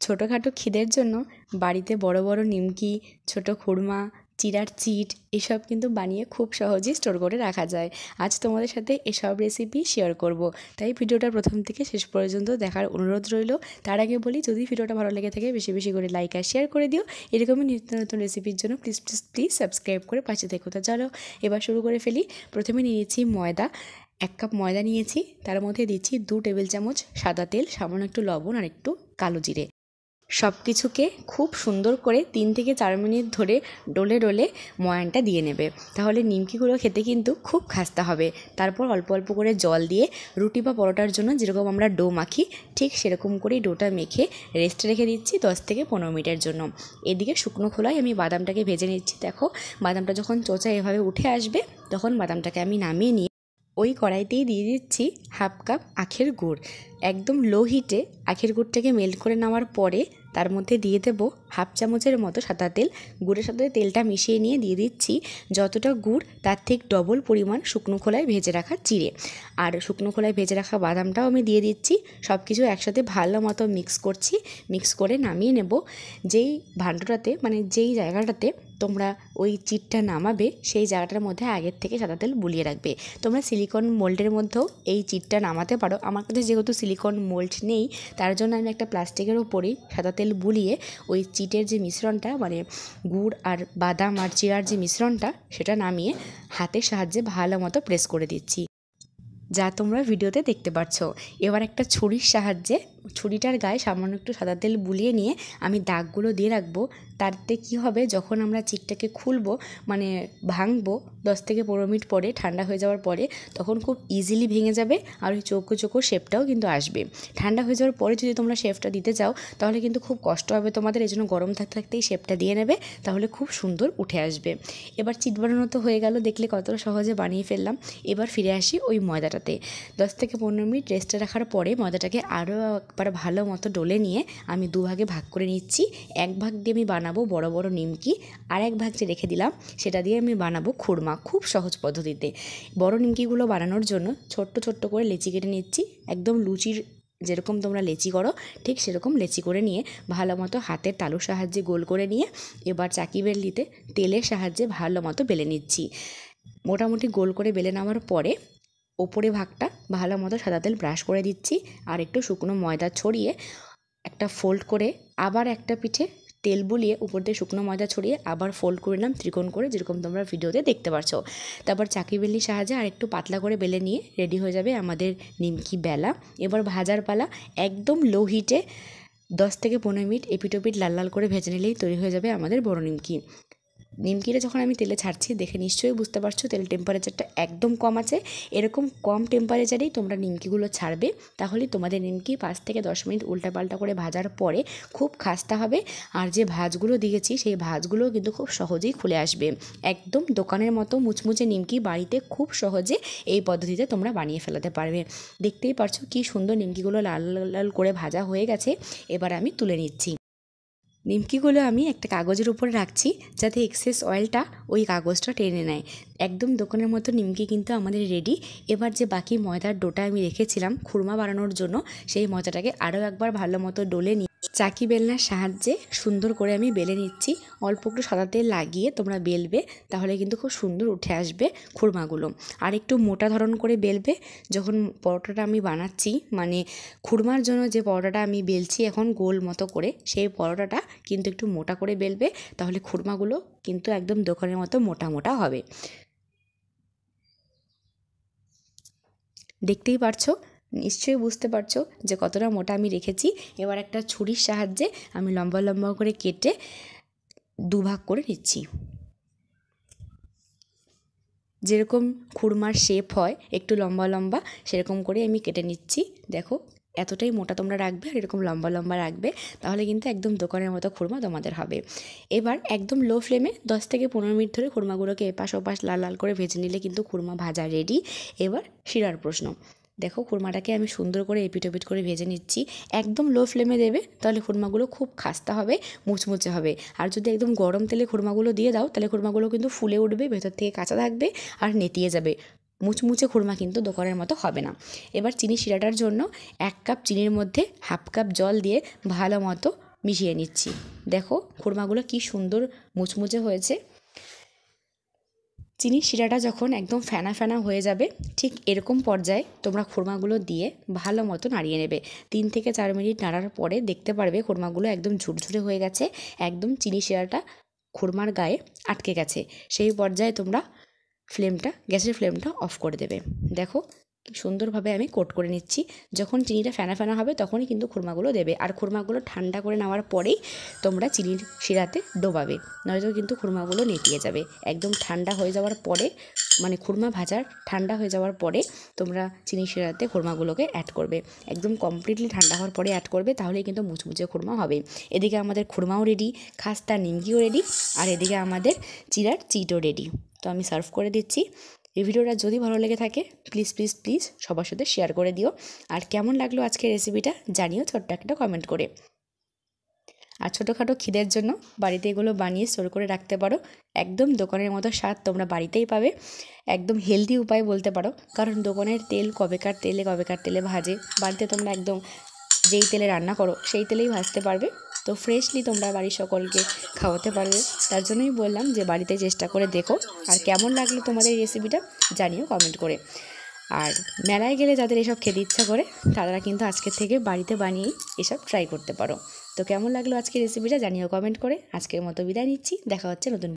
ছোটোখাটো খিদের জন্য বাড়িতে বড় বড় নিমকি, ছোটো খুরমা, চিড়ার চিট এসব কিন্তু বানিয়ে খুব সহজেই স্টোর করে রাখা যায়। আজ তোমাদের সাথে এসব রেসিপি শেয়ার করব, তাই ভিডিওটা প্রথম থেকে শেষ পর্যন্ত দেখার অনুরোধ রইল। তার আগে বলি, যদি ভিডিওটা ভালো লেগে থাকে বেশি বেশি করে লাইক আর শেয়ার করে দিও। এরকমই নিত্য নতুন রেসিপির জন্য প্লিজ প্লিজ প্লিজ সাবস্ক্রাইব করে পাশে থেকো। তো চলো এবার শুরু করে ফেলি। প্রথমে নিয়েছি ময়দা, 1 কাপ ময়দা নিয়েছি। তার মধ্যে দিচ্ছি 2 টেবিল চামচ সাদা তেল, সামান্য একটু লবণ আর একটু কালো জিরে। সব কিছুকে খুব সুন্দর করে 3 থেকে 4 মিনিট ধরে ডলে ডলে ময়ানটা দিয়ে নেবে, তাহলে নিমকিগুলো খেতে কিন্তু খুব খাস্তা হবে। তারপর অল্প অল্প করে জল দিয়ে রুটি বা পরোটার জন্য যেরকম আমরা ডো মাখি ঠিক সেরকম করেই ডোটা মেখে রেস্টে রেখে দিচ্ছি 10 থেকে 15 মিনিটের জন্য। এদিকে শুকনো খোলায় আমি বাদামটাকে ভেজে নিচ্ছি। দেখো বাদামটা যখন চোচা এভাবে উঠে আসবে তখন বাদামটাকে আমি নামিয়ে নিয়ে ওই কড়াইতেই দিয়ে দিচ্ছি 1/2 কাপ আখের গুড়। একদম লো হিটে আখের গুড়টাকে মেল্ট করে নেওয়ার পরে তার মধ্যে দিয়ে দেবো 1/2 চামচের মতো সাদা তেল। গুড়ের সাথে তেলটা মিশিয়ে নিয়ে দিয়ে দিচ্ছি যতটা গুড় তার ঠিক ডবল পরিমাণ শুকনো খোলায় ভেজে রাখা চিড়ে, আর শুকনো খোলায় ভেজে রাখা বাদামটাও আমি দিয়ে দিচ্ছি। সব কিছু একসাথে ভালো মতো মিক্স করছি। মিক্স করে নামিয়ে নেব। যেই ভাণ্ডটাতে মানে যেই জায়গাটাতে তোমরা ওই চিটটা নামাবে সেই জায়গাটার মধ্যে আগের থেকে সাদা তেল বুলিয়ে রাখবে। তোমরা সিলিকন মোল্ডের মধ্যেও এই চিটটা নামাতে পারো। আমার কাছে যেহেতু সিলিকন মোল্ড নেই তার জন্য আমি একটা প্লাস্টিকের ওপরেই সাদা তেল বুলিয়ে ওই চিটের যে মিশ্রণটা মানে গুড় আর বাদাম আর চিড়ার যে মিশ্রণটা সেটা নামিয়ে হাতের সাহায্যে ভালো মতো প্রেস করে দিচ্ছি, যা তোমরা ভিডিওতে দেখতে পাচ্ছ। এবার একটা ছুরির সাহায্যে ছুরিটার গায়ে সামান্য একটু সাদা তেল বুলিয়ে নিয়ে আমি দাগগুলো দিয়ে রাখবো। তাতে কি হবে, যখন আমরা চিটটাকে খুলবো মানে ভাঙবো 10 থেকে 15 মিনিট পরে ঠান্ডা হয়ে যাওয়ার পরে, তখন খুব ইজিলি ভেঙে যাবে আর ওই চৌকো চৌকো শেপটাও কিন্তু আসবে। ঠান্ডা হয়ে যাওয়ার পরে যদি তোমরা শেপটা দিতে চাও তাহলে কিন্তু খুব কষ্ট হবে তোমাদের, এই জন্য গরম থাকতে থাকতেই শেপটা দিয়ে নেবে, তাহলে খুব সুন্দর উঠে আসবে। এবার চিট বানানো তো হয়ে গেল, দেখলে কতটা সহজে বানিয়ে ফেললাম। এবার ফিরে আসি ওই ময়দাটাতে। 10 থেকে 15 মিনিট রেস্টে রাখার পরে ময়দাটাকে আরও একবার ভালো মতো ডলে নিয়ে আমি 2 ভাগে ভাগ করে নিচ্ছি। 1 ভাগ দিয়ে আমি বানাবো বড় বড় নিমকি, আর 1 ভাগ যে রেখে দিলাম সেটা দিয়ে আমি বানাবো খুরমা, খুব সহজ পদ্ধতিতে। বড় নিমকিগুলো বানানোর জন্য ছোট্ট ছোট্ট করে লেচি কেটে নিচ্ছি। একদম লুচির যেরকম তোমরা লেচি করো ঠিক সেরকম লেচি করে নিয়ে ভালো মতো হাতের তালুর সাহায্যে গোল করে নিয়ে এবার চাকি বেলনিতে তেলের সাহায্যে ভালো মতো বেলে নিচ্ছি। মোটামুটি গোল করে বেলে নেওয়ার পরে ওপরে ভাগটা ভালো মতো সাদা তেল ব্রাশ করে দিচ্ছি, আর একটু শুকনো ময়দা ছড়িয়ে একটা ফোল্ড করে আবার একটা পিঠে তেল বুলিয়ে উপর দিয়ে শুকনো ময়দা ছড়িয়ে আবার ফোল্ড করে নিলাম ত্রিকোণ করে, যেরকম তোমরা ভিডিওতে দেখতে পাচ্ছ। তারপর চাকি বেলনির সাহায্যে আর একটু পাতলা করে বেলে নিয়ে রেডি হয়ে যাবে আমাদের নিমকি বেলা। এবার ভাজার পালা। একদম লো হিটে 10 থেকে 15 মিনিট এপিট ওপিট লাল লাল করে ভেজে নিলেই তৈরি হয়ে যাবে আমাদের বড় নিমকি। নিমকিটা যখন আমি তেলে ছাড়ছি দেখে নিশ্চয়ই বুঝতে পারছো তেল টেম্পারেচারটা একদম কম আছে। এরকম কম টেম্পারেচারেই তোমরা নিমকিগুলো ছাড়বে, তাহলেই তোমাদের নিমকি 5 থেকে 10 মিনিট উল্টাপাল্টা করে ভাজার পরে খুব খাস্তা হবে। আর যে ভাজগুলো দিয়েছি সেই ভাজগুলোও কিন্তু খুব সহজেই খুলে আসবে। একদম দোকানের মতো মুচমুচে নিমকি বাড়িতে খুব সহজে এই পদ্ধতিতে তোমরা বানিয়ে ফেলাতে পারবে। দেখতেই পারছো কি সুন্দর নিমকিগুলো লাল লাল করে ভাজা হয়ে গেছে। এবার আমি তুলে নিচ্ছি। নিমকিগুলো আমি একটা কাগজের উপরে রাখছি যাতে এক্সেস অয়েলটা ওই কাগজটা টেনে নেয়। একদম দোকানের মতো নিমকি কিন্তু আমাদের রেডি। এবার যে বাকি ময়দার ডোটা আমি রেখেছিলাম খুরমা বানানোর জন্য সেই ময়দাটাকে আরও একবার ভালো মতো ডলে নিয়ে চাকি বেলনার সাহায্যে সুন্দর করে আমি বেলে নিচ্ছি। অল্প একটু সাদা তেল লাগিয়ে তোমরা বেলবে, তাহলে কিন্তু খুব সুন্দর উঠে আসবে খুরমাগুলো। আর একটু মোটা ধরন করে বেলবে। যখন পরোটাটা আমি বানাচ্ছি মানে খুরমার জন্য যে পরোটাটা আমি বেলছি এখন গোল মতো করে, সেই পরোটাটা কিন্তু একটু মোটা করে বেলবে, তাহলে খুরমাগুলো কিন্তু একদম দোকানের মতো মোটা মোটা হবে। দেখতেই পারছো, নিশ্চয়ই বুঝতে পারছো যে কতটা মোটা আমি রেখেছি। এবার একটা ছুরির সাহায্যে আমি লম্বা লম্বা করে কেটে 2 ভাগ করে নিচ্ছি। যেরকম খুরমার শেপ হয় একটু লম্বা লম্বা সেরকম করে আমি কেটে নিচ্ছি। দেখো এতটাই মোটা তোমরা রাখবে আর এরকম লম্বা লম্বা রাখবে, তাহলে কিন্তু একদম দোকানের মতো খুরমা তোমাদের হবে। এবার একদম লো ফ্লেমে 10 থেকে 15 মিনিট ধরে খুরমাগুলোকে এপাশ ওপাশ লাল লাল করে ভেজে নিলে কিন্তু খুরমা ভাজা রেডি। এবার শিরার প্রশ্ন। দেখো খুরমাটাকে আমি সুন্দর করে এপিট ওপিট করে ভেজে নিচ্ছি। একদম লো ফ্লেমে দেবে, তাহলে খুরমাগুলো খুব খাস্তা হবে, মুচমুচে হবে। আর যদি একদম গরম তেলে খুরমাগুলো দিয়ে দাও তাহলে খুরমাগুলো কিন্তু ফুলে উঠবে, ভেতর থেকে কাঁচা থাকবে আর নেতিয়ে যাবে। মুচমুচে খুরমা কিন্তু দোকানের মতো হবে না। এবার চিনি শিরাটার জন্য 1 কাপ চিনির মধ্যে 1/2 কাপ জল দিয়ে ভালো মতো মিশিয়ে নিচ্ছি। দেখো খুরমাগুলো কি সুন্দর মুচমুচে হয়েছে। চিনির শিরাটা যখন একদম ফেনা ফেনা হয়ে যাবে, ঠিক এরকম পর্যায়ে তোমরা খুরমাগুলো দিয়ে ভালো মতো নাড়িয়ে নেবে। 3 থেকে 4 মিনিট নাড়ার পরে দেখতে পারবে খুরমাগুলো একদম ঝুরঝুরে হয়ে গেছে, একদম চিনি শিরাটা খুরমার গায়ে আটকে গেছে। সেই পর্যায়ে তোমরা গ্যাসের ফ্লেমটা অফ করে দেবে। দেখো সুন্দরভাবে আমি কোট করে নিচ্ছি। যখন চিনিটা ফেনা ফেনা হবে তখনই কিন্তু খুরমাগুলো দেবে, আর খুরমাগুলো ঠান্ডা করে নেওয়ার পরেই তোমরা চিনির শিরাতে ডোবাবে, নয়তো কিন্তু খুরমাগুলো নেতিয়ে যাবে। একদম ঠান্ডা হয়ে যাওয়ার পরে, মানে খুরমা ভাজার ঠান্ডা হয়ে যাওয়ার পরে তোমরা চিনির শিরাতে খুরমাগুলোকে অ্যাড করবে। একদম কমপ্লিটলি ঠান্ডা হওয়ার পরে অ্যাড করবে, তাহলেই কিন্তু মুচমুচে খুরমা হবে। এদিকে আমাদের খুরমাও রেডি, খাস্তা নিমকিও রেডি, আর এদিকে আমাদের চিড়ার চিটও রেডি। তো আমি সার্ভ করে দিচ্ছি। এই ভিডিওটা যদি ভালো লেগে থাকে প্লিজ প্লিজ প্লিজ সবার সাথে শেয়ার করে দিও। আর কেমন লাগলো আজকের রেসিপিটা জানিও ছোট্ট একটা কমেন্ট করে। আর ছোটোখাটো খিদের জন্য বাড়িতে এগুলো বানিয়ে স্টোর করে রাখতে পারো। একদম দোকানের মতো স্বাদ তোমরা বাড়িতেই পাবে। একদম হেলদি উপায় বলতে পারো, কারণ দোকানের তেল কবেকার তেলে ভাজে। বাড়িতে তোমরা একদম যেই তেলে রান্না করো সেই তেলেই ভাজতে পারবে। তো ফ্রেশলি তোমরা বাড়ির সকলকে খাওয়াতে পারবে। তার জন্যই বললাম যে বাড়িতে চেষ্টা করে দেখো। আর কেমন লাগলো তোমাদের এই রেসিপিটা জানিও কমেন্ট করে। আর মেলায় গেলে যাদের এসব খেতে ইচ্ছা করে তারা কিন্তু আজকের থেকে বাড়িতে বানিয়েই এসব ট্রাই করতে পারো। তো কেমন লাগলো আজকের রেসিপিটা জানিও কমেন্ট করে। আজকের মতো বিদায় নিচ্ছি, দেখা হচ্ছে নতুন